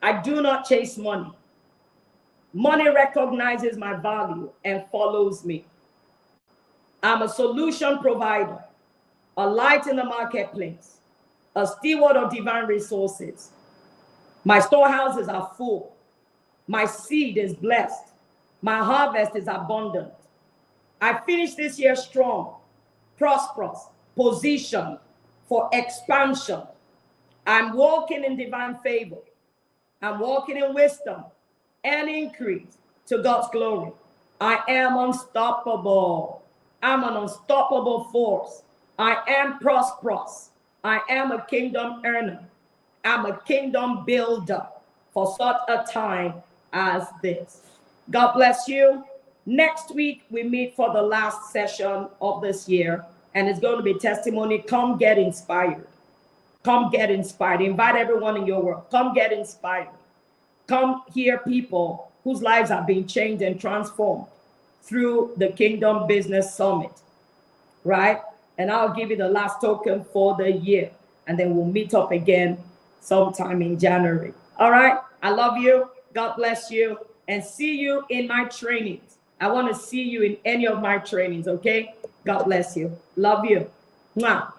I do not chase money. Money recognizes my value and follows me. I'm a solution provider, a light in the marketplace, a steward of divine resources. My storehouses are full. My seed is blessed. My harvest is abundant. I finished this year strong, prosperous, positioned for expansion. I'm walking in divine favor. I'm walking in wisdom and increase to God's glory. I am unstoppable. I'm an unstoppable force. I am prosperous. I am a kingdom earner. I'm a kingdom builder for such a time as this. God bless you. Next week, we meet for the last session of this year, and it's going to be testimony. Come get inspired. Come get inspired. Invite everyone in your world. Come get inspired. Come hear people whose lives are being changed and transformed through the Kingdom Business Summit, right? And I'll give you the last token for the year, and then we'll meet up again sometime in January. All right? I love you. God bless you, and see you in my trainings. I want to see you in any of my trainings, okay? God bless you. Love you. Mwah.